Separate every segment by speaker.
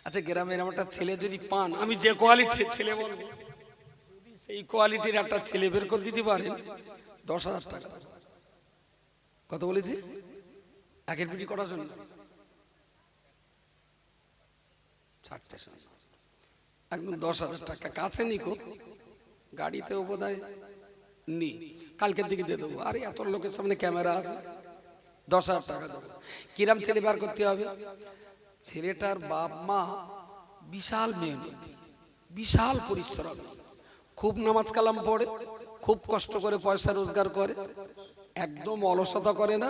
Speaker 1: আচ্ছা গ্রামের একটা ছেলে যদি পান, আমি যে কোয়ালিটির ছেলে বলবো, যদি সেই কোয়ালিটির একটা ছেলে বের করে দিতে পারেন 10,000 টাকা। কত বলেছি? একের পিটি করার জন্য 60টে একদম 10,000 টাকা। কাছে নিকো, গাড়িতেও বোধ হয় নি, কালকের দিকে দিয়ে দেবো। আরে এত লোকের সামনে ক্যামেরা আছে, 10,000 টাকা দেবো। কিরাম ছেলে বার করতে হবে? ছেলেটার বাপ মা বিশাল মেহনতি, বিশাল পরিশ্রম, খুব নামাজ কালাম পড়ে, খুব কষ্ট করে পয়সা রোজগার করে, একদম অলসতা করে না,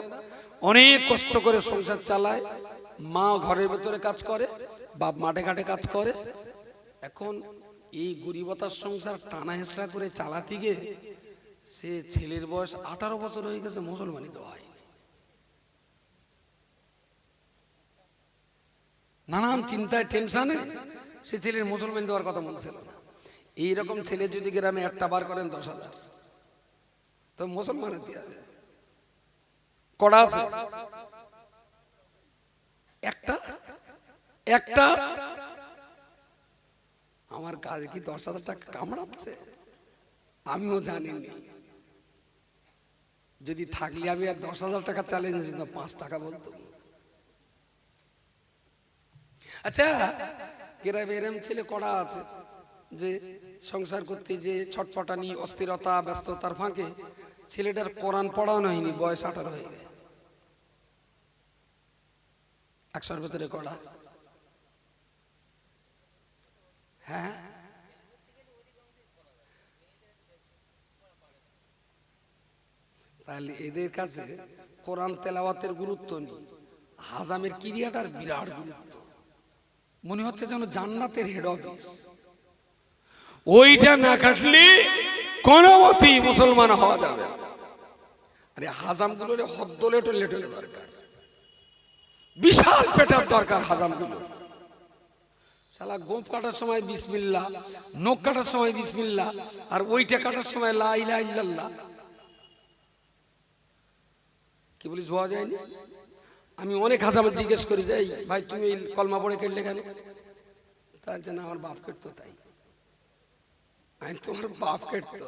Speaker 1: অনেক কষ্ট করে সংসার চালায়। মা ঘরের ভেতরে কাজ করে, বাপ মাঠে ঘাটে কাজ করে। এখন এই গরিবতার সংসার টানা হেঁচড়া করে চালাতে গিয়ে সে ছেলের বয়স 18 বছর হয়ে গেছে, মুসলমানি দেওয়া হয়নি। নানান চিন্তায় টেনশনে সে ছেলের মুসলমান দেওয়ার কথা মনে ছিল না। এইরকম ছেলে যদি গ্রামে একটা বার করেন 10,000, তো মুসলমানের দিয়ে কড়া আছে একটা একটা। আমার কাজে কি 10,000 টাকা কামড়াচ্ছে আমিও জানিনি। যদি থাকলে আমি আর 10,000 টাকা চ্যালেঞ্জ 5 টাকা বলতো। আচ্ছা গ্রামে এরম ছেলে কড়া আছে যে সংসার করতে যে ছটফটানি, অস্থিরতা, ব্যস্ততার ফাঁকে ছেলেটার কোরআন পড়ানো হয়নি, বয়স 18 হয়ে গেছে, 100-এর ভেতরে কড়া। হ্যাঁ তাহলে এদের কাছে কোরআন তেলাওয়াতের গুরুত্ব নেই, হাজামের ক্রিয়াটার বিরাট গুরুত্ব। মনে হচ্ছে যেন জান্নাতের হেড অফিস, ওইটা না কাটলে কোনো মতেই মুসলমান হওয়া যাবে না। আরে হাজামগুলোর হদ্দলে টলে টলে দরকার, বিশাল পেটার দরকার হাজামগুলো। শালা গোপ কাটার সময় বিসমিল্লাহ, নখ কাটার সময় বিসমিল্লাহ, আর ওইটা কাটার সময় লা ইলাহা ইল্লাল্লাহ। কি বলিস হওয়া যায়নি? আমি অনেক হাজামে জিজ্ঞেস করি যে এই ভাই তুমি এই কলমা পড়ে কেটলে কেন? তার জন্য আমার বাপ কেটতো। তাই আমি তোমার বাপ কেটতো?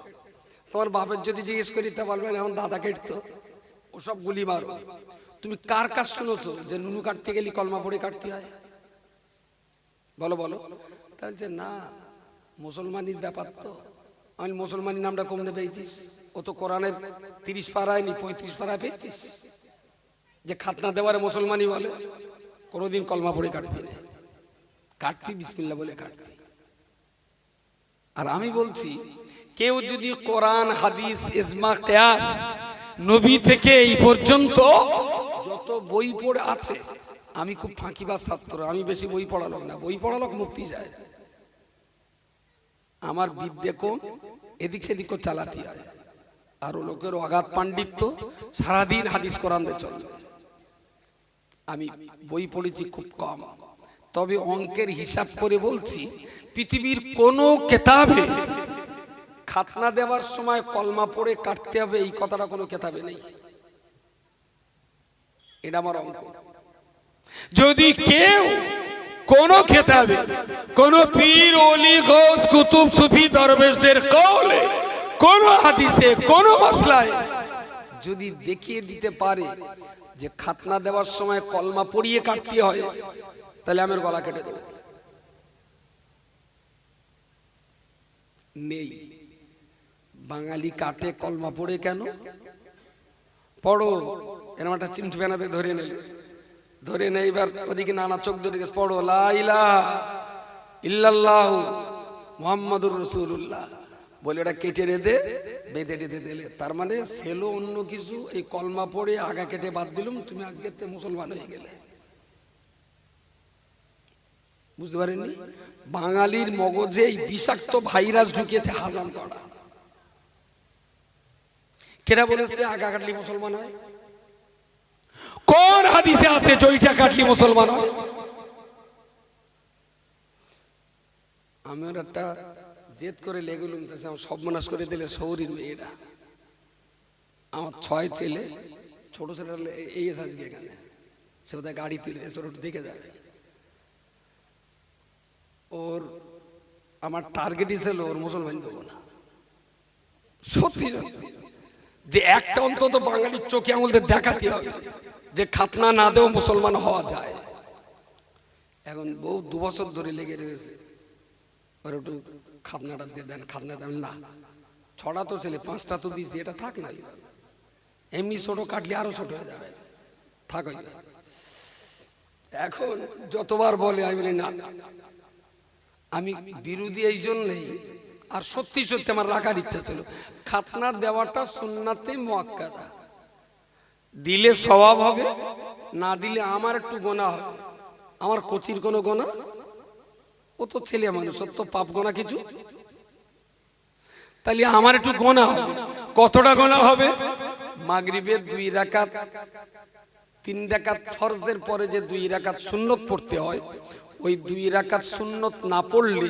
Speaker 1: তোমার বাপের যদি জিজ্ঞেস করি তা বলবেন এখন দাদা কেটতো। ওসব গুলি মারো। তুমি কার কাজ শুনেছো যে নুনু কাটতে গেলে কলমা পড়ে কাটতে হয়? বলো বলো। তাহলে না, মুসলমানির ব্যাপার তো। আমি মুসলমানি নামটা কমনে পেয়েছিস? ও তো কোরআনের 30 পারায় নি 35 পারায় পেয়েছিস যে খাতনা দেওয়ারে মুসলমানি বলে। কোনোদিন কলমা পড়ে কাটবি না, কাটবি বিসমিল্লাহ বলে কাটবি। আর আমি বলছি কেউ যদি কোরআন, হাদিস, ইজমা, কিয়াস, নবী থেকে এই পর্যন্ত যত বই পড়ে আছে, আমি খুব ফাঁকিবাজ ছাত্র, আমি বেশি বই পড়া লোক না, বই পড়া লোক মুক্তি যায়। আমার বিদ্যে কম, এদিক সেদিক চালাতে হয়। আর লোকের অগাধ পাণ্ডিত্য, সারাদিন হাদিস কোরআন দিয়ে চলবে। আমি বই পড়েছি খুব কম, তবে অঙ্কের হিসাব করে বলছি পৃথিবীর কোন কেতাবে খাতনা দেওয়ার সময় কলমা পড়ে কাটতে হবে এই কথাটা কোনো কেতাবে নেই। এটা আমার অঙ্ক। যদি কেউ কোন কেতাবে কোন পীর, ওলি, গৌস, কুতুব, সুফি, দরবেশদের কওলে, কোন হাদিসে, কোন মাসলায় যদি দেখিয়ে দিতে পারে যে খাতনা দেওয়ার সময় কলমা পড়িয়ে কাটতে হয়, তাহলে আমার গলা কেটে দেব। নেই। বাঙালি কাটে কলমা পড়ে কেন? পড়ো, এরকম একটা চিমটি বানাতে ধরে নিলে, ধরে নে, এবার ওদিকে নানা চোখ ধরে গেছে, পড়ো লা ইলাহা ইল্লাল্লাহু মুহাম্মাদুর রাসূলুল্লাহ বলে ওটা কেটে রেদে বেঁধে টেঁধে দিলে, তার মানে ছেলো অন্য কিছু, এই কলমা পড়ে আগা কেটে বাদ দিলুম, তুমি আজকে মুসলমান হয়ে গেলে। বুঝতে পারেননি? বাঙালির মগজে এই বিষাক্ত ভাইরাস ঢুকিয়েছে হাজাম করা। কেটা বলেছে আগা কাটলি মুসলমান হয়? কোন হাদিসে আছে জয়টা কাটলি মুসলমান হয়? আমি একটা জেদ করে লেগুলুম, সব মনাস করে দিলে সৌরির মেয়েটা আমার 6 ছেলে, ছোট ছেলে এই আজকে এখানে, সে বোধহয় গাড়ি তুলে দেখে যাবে। আমার টার্গেট ছিল ওর মুসলমান দেবো না। সত্যি সত্যি যে একটা অন্তত বাঙালির চোখে আঙুলদের দেখাতে হবে যে খাতনা না দেও মুসলমান হওয়া যায়। এখন বউ 2 বছর ধরে লেগে রয়েছে, ওর একটু খাতনাটা দিয়ে দেন, খাতনা দেন না। 6টা তো ছেলে, 5টা তো দিয়েছি, এটা থাক না, এমনি ছোট কাটলে আরো ছোট হয়ে যাবে, থাক। এখন যতবার বলে আমি বলি না, আমি বিরোধী এই জন্যই। আর সত্যি সত্যি আমার রাখার ইচ্ছা ছিল। খাতনা দেওয়াটা সুন্নাতে মুআক্কাদা, দিলে সওয়াব হবে, না দিলে আমার একটু গোনা হবে। আমার কোচির কোনো গোনা, ও তো ছেলে মানুষ, ওর তো পাপ গোনা কিছু, তাহলে আমার একটু গোনা হবে। কতটা গোনা হবে? মাগরিবের 2 রাকাত, 3 রাকাত ফরজের পরে যে 2 রাকাত সুন্নত পড়তে হয়, ওই 2 রাকাত সুন্নত না পড়লে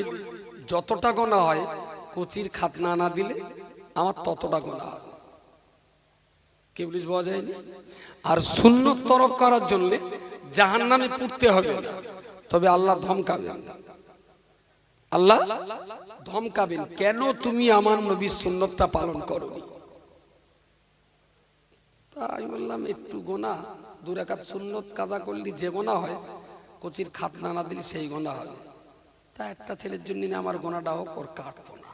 Speaker 1: যতটা গোনা হয়, কোচির খাতনা না দিলে আমার ততটা গোনা হবে। কে বলিস বোঝা যায়নি? আর সুন্নত তরক করার জন্য জাহান্নামে পড়তে হবে না, তবে আল্লাহ ধমকাবেন। আল্লাহ ধমকাবেন, কেন তুমি আমার নবীর সুন্নতটা পালন করোনি? তাই বললাম একটু গোনা, 2 রাকাত সুন্নত কাজা করলি যে গোনা হয়, কোচির খাতনা না দিলি সেই গোনা হবে। তা একটা ছেলের জন্য আমার গোনাটা হোক, ওর কাটবো না।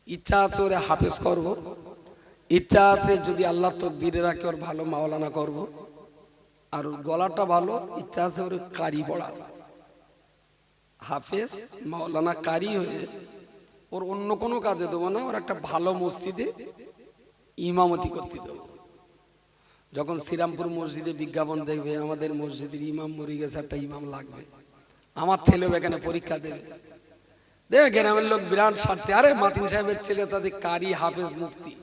Speaker 1: ইচ্ছা আছে ওরে হাফেজ করব, ইচ্ছা আছে যদি আল্লাহ তকদিরে রাখে ওর ভালো মাওলানা করব, আর ওর গলাটা ভালো, ইচ্ছা আছে ওর কারি পড়াবো। হাফেজ মাওলানা কারি হয়ে ওর অন্য কোনো কাজে দেবো না, ওর একটা ভালো মসজিদে ইমামতি করতে দেবো। যখন শ্রীরামপুর মসজিদে বিজ্ঞাপন দেখবে আমাদের মসজিদের ইমাম মরে গেছে, একটা ইমাম লাগবে, আমার ছেলেও এখানে পরীক্ষা দেবে, দেখ গ্রামের লোক বিরাট স্বার্থে, আরে মাতিন সাহেবের ছেলে তাদের কারি হাফেজ মুফতি,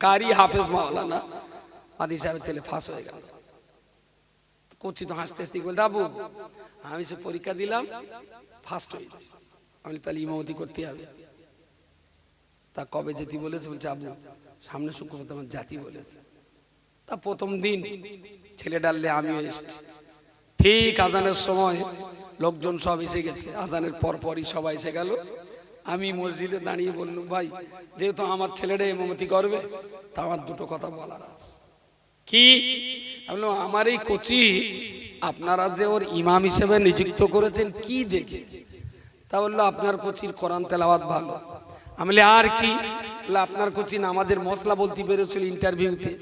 Speaker 1: কারি হাফেজ মাওলানা, মাতিন সাহেবের ছেলে ফাঁস হয়ে গেল। কোচি তো হাসতে হাসতে বলতে, আবু আমি সে পরীক্ষা দিলাম, ফার্স্ট হয়েছি, আমি তাহলে ইমামতি করতে হবে। তা কবে যেতে বলেছে? বলছে আবু সামনে শুক্রবার আমার জাতি বলেছে। তা প্রথম দিন ছেলে ডাললে আমিও এসেছি, ঠিক আজানের সময় লোকজন সব এসে গেছে, আজানের পরপরই সবাই এসে গেল। আমি মসজিদে দাঁড়িয়ে বললাম, ভাই যেহেতু আমার ছেলেটা ইমামতি করবে, তা আমার 2টো কথা বলার আছে। কি? বললাম আমার এই কোচি আপনারা যে ওর ইমাম হিসেবে নিযুক্ত করেছেন কি দেখে? তা বললো আপনার কোচির কোরআন তেলাওয়াত ভালো। আমি বলি আর কি? আপনার কোচি নামাজের মশলা বলতে পেরেছিল ইন্টারভিউতে।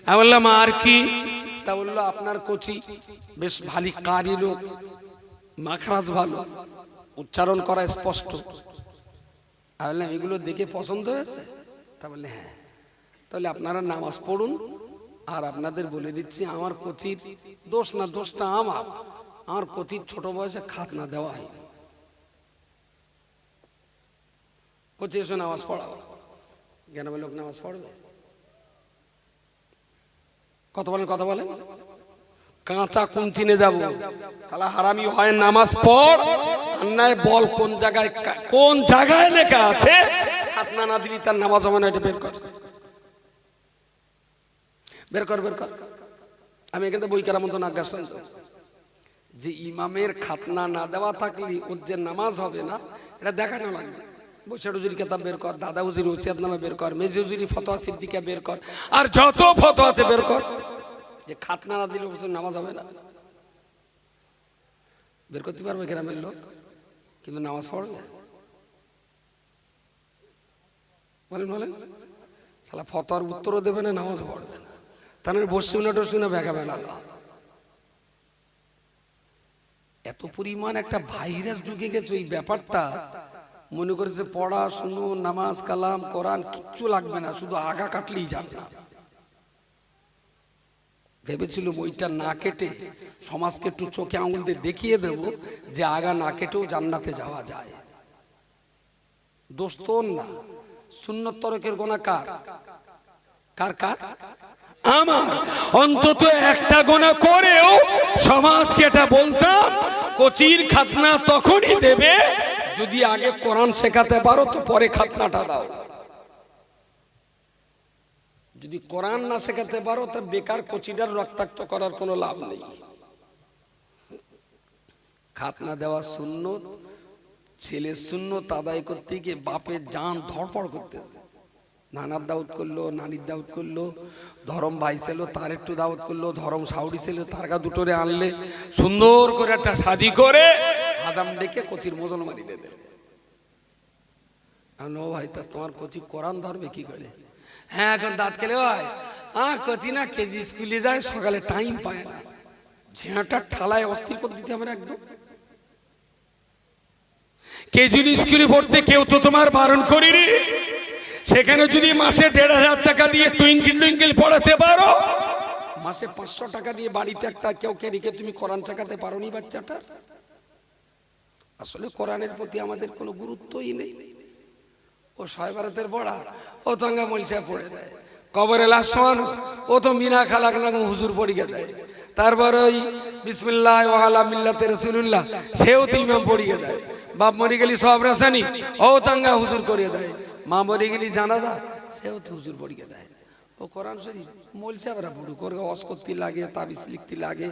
Speaker 1: আমি বললাম আর কি? তা বললো আপনার কোচি বেশ ভারী কারি লোক, মাখরাজ ভালো, উচ্চারণ করা স্পষ্ট। আমি বললাম এগুলো দেখে পছন্দ হয়েছে? তা বললে হ্যাঁ। তাহলে আপনারা নামাজ পড়ুন, আর আপনাদের বলে দিচ্ছি আমার কোচির দোষ না, দোষটা আমার কোচির ছোট বয়সে খাতনা দেওয়া হয়। কোচি এসে নামাজ পড়াও, গ্রামের লোক নামাজ পড়বে? কথা বলেন কাঁচা কোন চিনে যাবো? তাহলে হারামি হয় নামাজ পড়, অন্যায় বল কোন জায়গায় লেখা আছে খাতনা না দিলি তার নামাজ হবে না, এটা বের কর। আমি এখান থেকে বই কার মতো নাগাস যে ইমামের খাতনা না দেওয়া থাকলে ওর যে নামাজ হবে না, এটা দেখানো লাগবে। বৈশাখ হুজুরি কেতাব বের কর, দাদা হুজুরি ওসিয়াত নামা বের কর, মেজি হুজুরি ফতোয়া সিদ্দিকা বের কর, আর যত ফতোয়া আছে বের কর, যে খাতনা না দিলে নামাজ হবে না। বের করতে পারবে গ্রামের লোক, কিন্তু নামাজ পড়বে? বলেন শালা ফতোয়ার উত্তরও দেবে না, নামাজ পড়বে না, তাহলে বসে ব্যাগা বেলা। এত পরিমাণ একটা ভাইরাস ঢুকে গেছে ওই ব্যাপারটা, মনে করেছে পড়া শুনো, নামাজ কালাম কোরআন কিচ্ছু লাগবে না, শুধু আগা কাটলেই যাবে না। ভেবেছিল বইটা না কেটে সমাজকে একটু চোখে আঙুল দিয়ে দেখিয়ে দেব যে আগা না কেটেও জান্নাতে যাওয়া যায়। দোষ তোর না, সুন্নত তরকের গোনা কার? আমার। অন্তত একটা গোনা করেও সমাজকে এটা বলতাম, কোচির খাতনা তখনই দেবে যদি আগে কোরআন শেখাতে পারো, তো পরে খাতনাটা দাও। যদি কোরআন না শেখাতে পারো তা বেকার কোচিটার রক্তাক্ত করার কোনো লাভ নেই। খাতনা দেওয়া সুন্নত, ছেলে সুন্নত আদায় করতে গিয়ে বাপের জান ধড়পড় করতেছে। নানার দাওয়াত করলো, নানির দাওয়াত করলো, ধরম ভাই ছিল তার একটু দাওয়াত করলো, ধরম সাউরি ছিল তার গা দুটোরে আনলে, সুন্দর করে একটা শাদি করে হাজাম ডেকে কচির মোজল মারি দেবে। ও ভাই, তা তোমার কচি কোরআন ধরবে কি করে? হ্যাঁ, এখন দাঁত খেলে হয়। কচি না কেজি স্কুলে যায়, সকালে টাইম পায় না, ঝেঁটার ঠালায় অস্থির করে দিতে হবে একদম। কেজির স্কুলে পড়তে কেউ তো তোমার বারণ করিনি, সেখানে যদি মাসে ১,৫০০ টাকা দিয়ে টুইঙ্কেল টুইঙ্কেল পড়াতে পারো, মাসে ৫০০ টাকা দিয়ে বাড়িতে একটা কেউ কে রেখে তুমি কোরআন শেখাতে পারো নি বাচ্চাটার? আসলে কোরআনের প্রতি আমাদের কোনো গুরুত্বই নেই। ও সাহেবারাতের পড়া, ও তঙ্গা মলসা পড়ে দেয়। কবরে লাশ শোয়ানো, ও তো মিনা খালাক না হুজুর পড়িয়ে দেয়। তারপর ওই বিসমিল্লাহ ওয়া আলা মিল্লাতে রাসূলুল্লাহ, সেও তো ইমাম পড়িয়ে দেয়। বাপ মরে গেলি সব রাসানি, ও তঙ্গা হুজুর করিয়ে দেয়। মা মরে গেলি জানাজা, সেও তো হুজুর পড়িয়ে দেয়। ও কোরআন শরীফ মলসা আমরা পড়ু করে ওয়াজ করতে লাগে, তাবিজ লিখতে লাগে,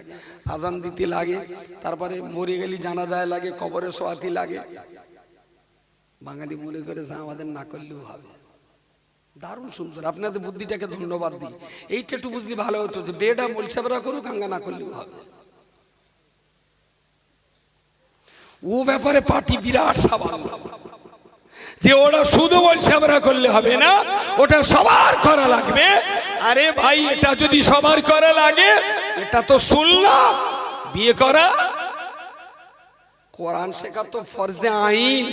Speaker 1: আজান দিতে লাগে, তারপরে মরে গেলি জানাজায় লাগে, কবরে শোয়াতে লাগে। বাঙালি মনে করে যা আমাদের না করলেও হবে। দারুণ সুন্দর, আপনাদের বুদ্ধিটাকে ধন্যবাদ দিই। এইটা একটু বুঝলি ভালো হতো যে বেটা মলসাবরা করুক, গাঙ্গা না করলেও হবে। ও ব্যাপারে পার্টি বিরাট সাবাল যে ওরা শুধু মলসাবরা করলে হবে না, ওটা সবার করা লাগবে। আরে ভাই, এটা যদি সবার করা লাগে, এটা তো সুন্নাত। বিয়ে করা, কোরআন শেখা তো ফরজে আইন,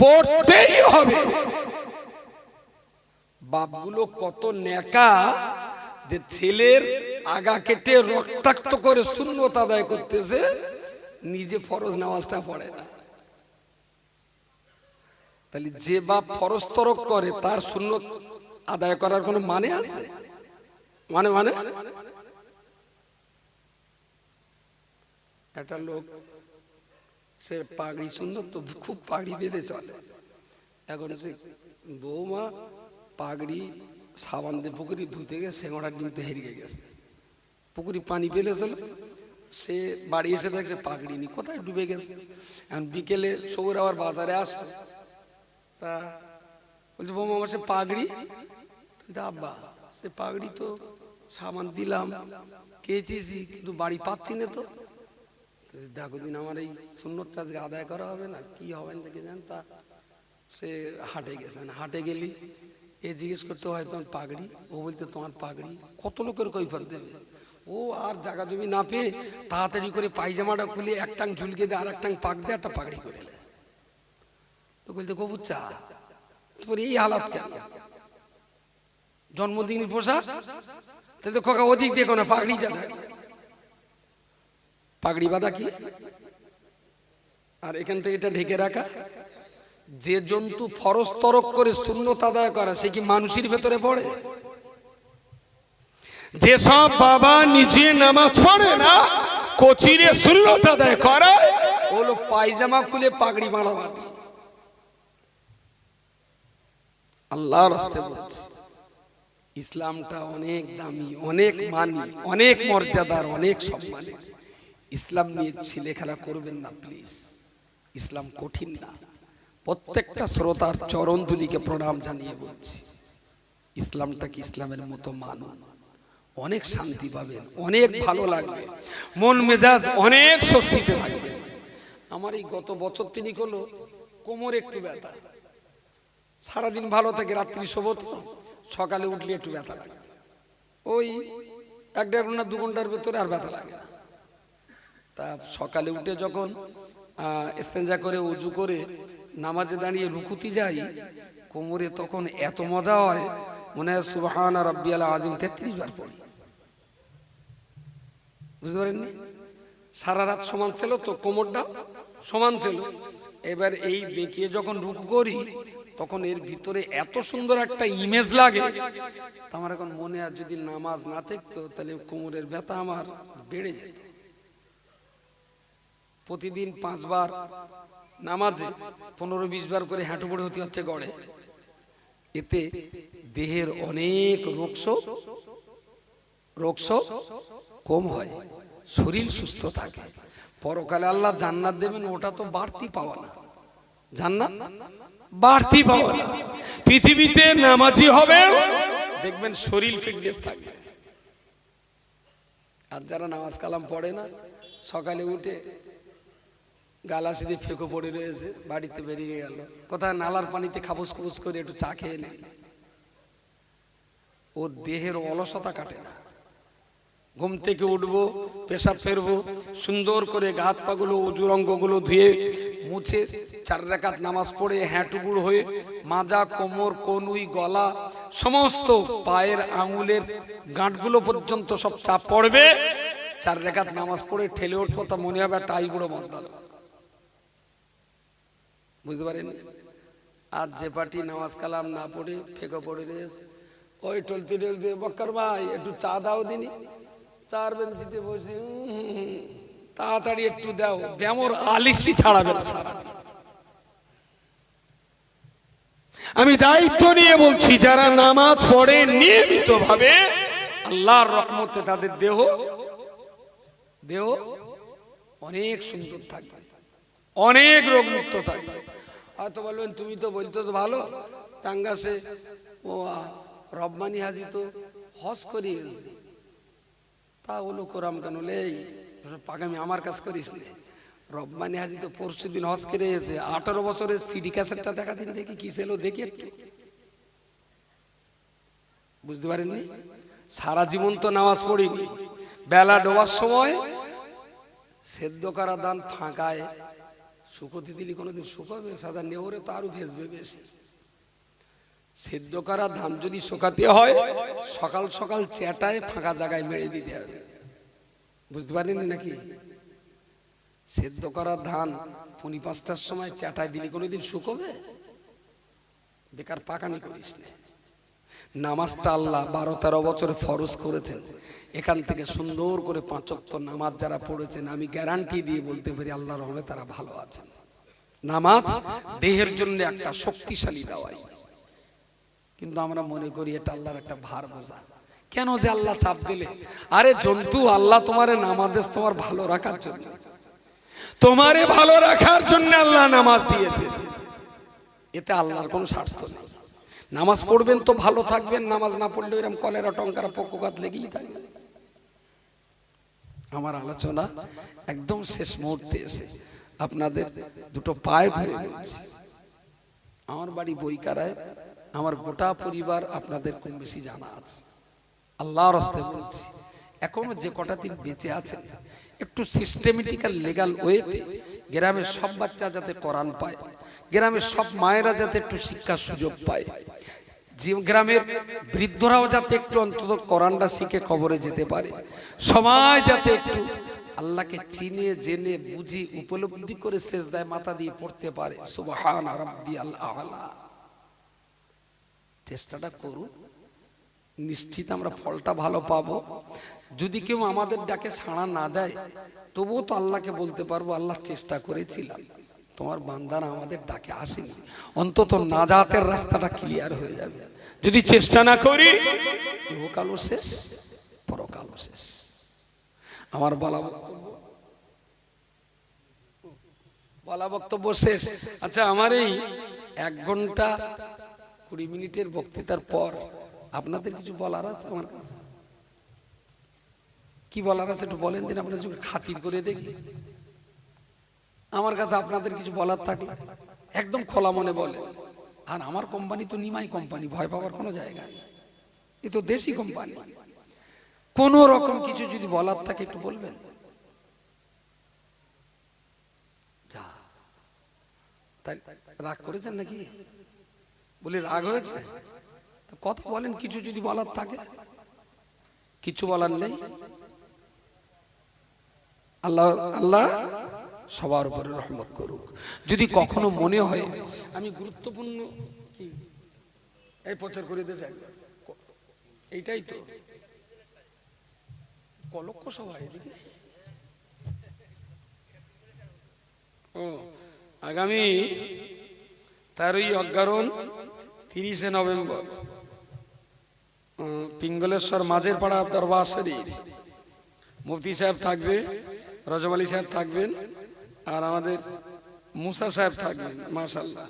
Speaker 1: পড়তেই হবে। বাপগুলো কত নেকা যে ছেলের আগা কেটে রক্তাক্ত করে সুন্নত আদায় করতেছে, নিজে ফরজ নামাজটা পড়ে না। তাহলে যে বাপ ফরজ তরক করে তার সুন্নত আদায় করার কোনো মানে আছে? মানে একটা লোক, সে পাগড়ি সুন্দর তো, খুব পাগড়ি বেঁধে চলে। এখন সে বৌমা পাগড়ি সাবান দিয়ে পুকুরি ধুতে গেছে, সেঙড়া ডিমতে হেরিয়ে গেছে। পুকুরি পানি পেলেছিল, সে বাড়ি এসে দেখছে পাগড়ি নি, কোথায় ডুবে গেছে। এখন বিকেলে সৌর আবার বাজারে আসবে, তা বলছে বৌমা আমার সে পাগড়ি। আব্বা, সে পাগড়ি তো সাবান দিলাম, কেচেছি, কিন্তু বাড়ি পাচ্ছি না তো। দেখো দিন আমার এই সুন্নত আজকে আদায় করা হবে না, কি হবে দেখে যান। তা সে হাটে গেছেন, হাটে গেলি এ জিজ্ঞেস করতে হয় তোমার পাগড়ি, ও বলতে তোমার পাগড়ি। কত লোকের কৈফিয়ত দেবে ও, আর জায়গা জমি না পেয়ে তাড়াতাড়ি করে পায়জামাটা খুলে এক টাং ঝুলকে দেয়, আর এক টাং পাক দেয়, একটা পাগড়ি করে নেয়। তো বলতে কবুচ্চা তোমার এই হালাত কেন? জন্মদিন পোশাক, তাহলে তো খোকা ওদিক দেখো না, পাগড়িটা দেয়। পাগড়ি বাঁধা কি, আর এখান থেকে এটা ঢেকে রাখা। যে জন্তু ফরজ তরক করে সুন্নত আদায় করা, সে কি মানুষের ভেতরে পড়ে? যে সব বাবা নিজে নামাজ পড়ে না, কোচিরে সুন্নত আদায় করে, ও লোক পায়জামা খুলে পাগড়ি বাঁধা বাঁধে। আল্লাহর রাস্তায় বলছি, ইসলামটা অনেক দামি, অনেক মানি, অনেক মর্যাদার, অনেক সম্মানের। ইসলাম নিয়ে ছেলে খেলা করবেন না প্লিজ। ইসলাম কঠিন না। প্রত্যেকটা শ্রোতার চরণ ধুলিকে প্রণাম জানিয়ে বলছি, ইসলামটাকে ইসলামের মতো মানুন, অনেক শান্তি পাবেন, অনেক ভালো লাগবে, মন মেজাজ অনেক স্বস্তিতে থাকবে। আমার এই গত বছর তিনিক হলো কোমরে একটু ব্যথা, সারাদিন ভালো থাকে, রাত্রি শোবো তো, সকালে উঠলে একটু ব্যথা লাগে, ওই 1-1.5 ঘন্টা 2 ঘন্টার ভেতরে আর ব্যথা লাগে না। তা সকালে উঠে যখন ইস্তেঞ্জা করে উজু করে নামাজে দাঁড়িয়ে রুকুতি যাই, কোমরে তখন এত মজা হয়, মনে হয় সুবহানা রাব্বিয়াল আযীম 33 বার পড়ি। বুঝতে পারেননি? সারা রাত সমান ছিল তো, কোমরটা সমান ছিল। এবার এই বেঁকিয়ে যখন রুকু করি, তখন এর ভিতরে এত সুন্দর একটা ইমেজ লাগে। আমার এখন মনে হয় যদি নামাজ না থাকতো, তাহলে কোমরের ব্যথা আমার বেড়ে যেত। প্রতিদিন 5 বার নামাজে 15-20 বার করে হাঁটু পড়ে হতে হচ্ছে গড়ে। এতে দেহের অনেক রোগশোক কম হয়, শরীর সুস্থ থাকে। পরকালে আল্লাহ জান্নাত দেবেন, ওটা তো বাড়তি পাওয়া না, জান্নাত বাড়তি পাওয়া না। পৃথিবীতে নামাজি হবে, দেখবেন শরীর ফিটনেস থাকবে। আর যারা নামাজ কালাম পড়ে না, সকালে উঠে গালাসি দিয়ে ফেঁকো পড়ে রয়েছে, বাড়িতে বেরিয়ে গেল, কোথায় নালার পানিতে খাবুস খুবুস করে একটু চা খেয়ে নেয়, ও দেহের অলসতা কাটে না। ঘুম থেকে উঠবো, পেশাব ফেরবো, সুন্দর করে হাত পাগুলো উজুর অঙ্গগুলো ধুয়ে মুছে 4 রাকাত নামাজ পড়ে হ্যাঁটুকুড় হয়ে মাজা, কোমর, কনুই, গলা, সমস্ত পায়ের আঙুলের গাঁটগুলো পর্যন্ত সব চাপ পড়বে। 4 রাকাত নামাজ পড়ে ঠেলে উঠবো, তা মনে হবে টাই বুড়ো মদ্দালো। বুঝতে পারেন? আর যে পার্টি নামাজ কালাম না পড়ে ফেঁকো পড়ে রয়েছে, ওই টলতে টলতে, বক্কর ভাই একটু চা দাও দিনি, 4 বেঞ্চিতে বসে তাড়াতাড়ি একটু দাও, ব্যামোর আলিশি ছাড়াবে না সারা। আমি দায়িত্ব নিয়ে বলছি, যারা নামাজ পড়ে নিয়মিত ভাবে, আল্লাহর রহমতে তাদের দেহ অনেক সুন্দর থাকবে, অনেক রোগ মুক্ত থাকবে। হয়তো বলবেন তুমি তো বলতো তো ভালো, টাঙ্গাসে ও রব্বানি হাজি তো হজ করিয়ে, তা হলো কোরআন কেন লেই পাগামি আমার কাজ করিস নি। রব্বানি হাজি তো পরশু দিন হজ করে এসে 18 বছরের সিডি ক্যাসেটটা দেখা দিন দেখি, কি ছিল দেখি একটু। বুঝতে পারেননি? সারা জীবন তো নামাজ পড়িনি, বেলা ডোবার সময় সেদ্ধ করা ধান ফাঁকায় শুকোতে দিলি কোনোদিন শুকাবে? সাদা নেহরে তো আরো ভেসবে বেশি। সেদ্ধ করা ধান যদি শুকাতে হয়, সকাল সকাল চেটায় ফাঁকা জায়গায় মেরে দিতে হবে। বুঝতে পারেননি নাকি? সেদ্ধ করা ধান 4:45টার সময় চেটায় দিলি কোনোদিন শুকোবে? বেকার পাকামি করিস না। নামাজটা আল্লাহ 12-13 বছরে ফরজ করেছেন। এখান থেকে সুন্দর করে 5 ওয়াক্ত নামাজ যারা পড়েছেন, আমি গ্যারান্টি দিয়ে বলতে পারি আল্লাহর রহমতে তারা ভালো আছেন। নামাজ দেহের জন্য একটা শক্তিশালী দাওয়াই, কিন্তু আমরা মনে করি এটা আল্লাহর একটা ভার বোঝা। কেন যে আল্লাহ চাপ দিলে? আরে জন্তু, আল্লাহ তোমারে নামাজ তোমার ভালো রাখার জন্য, তোমারে ভালো রাখার জন্য আল্লাহ নামাজ দিয়েছে। এতে আল্লাহর কোনো স্বার্থ নেই। নামাজ পড়বেন তো ভালো থাকবেন, নামাজ না পড়লে এরকম কলেরা টঙ্কারা পক্ষঘাত লেগেই থাকবে। আমার আলোচনা একদম শেষ মুহূর্তে এসে আপনাদের দুটো পায়ে ধরে বলছি, আমার বাড়ি বইকারায়, আমার গোটা পরিবার আপনাদের কম বেশি জানা আছে। আল্লাহর রাস্তায় বলছি, এখনো যে কটা দিন বেঁচে আছেন, একটু সিস্টেমেটিক্যাল লিগ্যাল ওয়েতে গ্রামের সব বাচ্চা যাতে কোরআন পায়, গ্রামের সব মায়েরা যাতে একটু শিক্ষার সুযোগ পায়, যে গ্রামের বৃদ্ধরাও যাতে একটু অন্তত কোরআনটা শিখে কবরে যেতে পারে, সবাই যাতে একটু আল্লাহকে চিনে জেনে বুঝি উপলব্ধি করে সেজদায় মাথা দিয়ে পড়তে পারে সুবহান রাব্বিয়াল আ'লা। চেষ্টাটা করুন, নিশ্চিত আমরা ফলটা ভালো পাবো। যদি কেউ আমাদের ডাকে সাড়া না দেয়, তবুও তো আল্লাহকে বলতে পারবো, আল্লাহ চেষ্টা করেছিলাম, তোমার বান্দারা আমাদের ডাকে আসেনি, অন্তত নাজাতের রাস্তাটা ক্লিয়ার হয়ে যাবে। যদি চেষ্টা না করি, ইহকালও শেষ, পরকালও শেষ। আমার বলা বক্তব্য শেষ। আচ্ছা, আমার এই 1 ঘন্টা 20 মিনিটের বক্তৃতার পর আপনাদের কিছু বলার আছে আমার কাছে? কি বলার আছে একটু বলেন দিন, আপনাদের খাতির করে দেখি। আমার কাছে আপনাদের কিছু বলার থাকলে একদম খোলা মনে বলেন। আর আমার কোম্পানি তো নিমাই কোম্পানি, ভয় পাওয়ার কোনো জায়গা নেই, এ তো দেশি কোম্পানি। কোন রকম কিছু যদি বলার থাকে একটু বলবেন। রাগ করেছেন নাকি? বলি রাগ হয়েছে? কথা বলেন, কিছু যদি বলার থাকে। কিছু বলার নেই? আল্লাহ সবার উপরে রহমত করুক। যদি কখনো মনে হয় আমি গুরুত্বপূর্ণ কি এই প্রচার করে দিয়েছে, এইটাই তো কলক্ষ সভায় এদিকে। ও আগামী 13ই অগ্রহায়ণ 30শে নভেম্বর পিঙ্গলেশ্বর মাঝের পাড়া দরবার শরীফ মুফতি সাহেব থাকবে, রজব আলী সাহেব থাকবেন, আর আমাদের মুসা সাহেব থাকবেন মাশাআল্লাহ,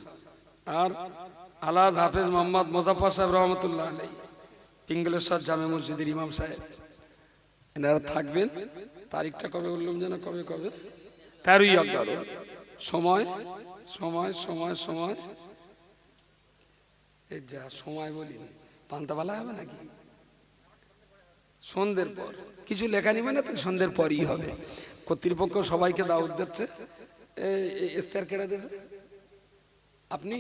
Speaker 1: আর আলহাজ হাফেজ মোহাম্মদ মোজাফফর সাহেব রহমতুল্লাহ আলাইহি, পিঙ্গলেশ্বর জামে মসজিদের ইমাম সাহেব, এনারা থাকবেন। তারিখটা কবে বললাম যেন, কবে 13ই অক্টোবর। সময় সময় সময় সময় এই যা সময় বলিনি, পান্তাবালা হবে নাকি সন্ধ্যের পর, কিছু লেখা নিবে না, তাহলে সন্ধ্যের পরই হবে। কর্তৃপক্ষ সবাইকে দাওয়াত দিচ্ছে। ইস্তেহার কেটে দিয়েছে আপনি,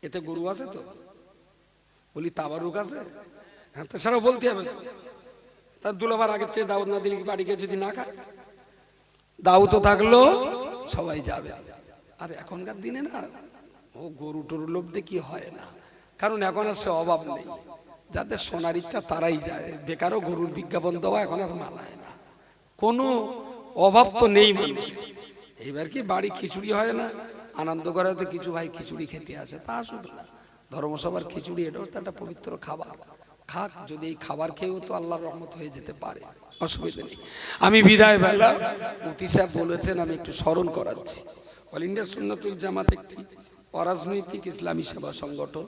Speaker 1: এতে গরু আছে তো, বলি তাবারুক আছে, হ্যাঁ তাছাড়াও বলতে হবে তো। তার দুলাবার আগের চেয়ে দাওয়াত না দিলে বাড়ি গিয়ে যদি না খায়, দাওয়াত থাকলো সবাই যাবে। আর এখনকার দিনে না ও গরু টরু লোভ দেখি হয় না, কারণ এখন আর সে অভাব নেই। যাদের শোনার ইচ্ছা তারাই যায়, বেকারও গরুর বিজ্ঞাপন দেওয়া এখন আর মানায় না, কোনো অভাব তো নেই মানুষের। এইবার কি বাড়ি খিচুড়ি হয় না, আনন্দ করে তো কিছু ভাই খিচুড়ি খেতে আসে, তা শুধু না, ধর্মসভার খিচুড়ি এটাও তো একটা পবিত্র খাবার, খাক, যদি এই খাবার খেয়েও তো আল্লাহর রহমত হয়ে যেতে পারে, অসুবিধা নেই। আমি বিদায় বেলা মুফতি সাহেব বলেছেন, আমি একটু স্মরণ করাচ্ছি। অল ইন্ডিয়া সুন্নাতুল জামাত একটি অরাজনৈতিক ইসলামী সেবা সংগঠন।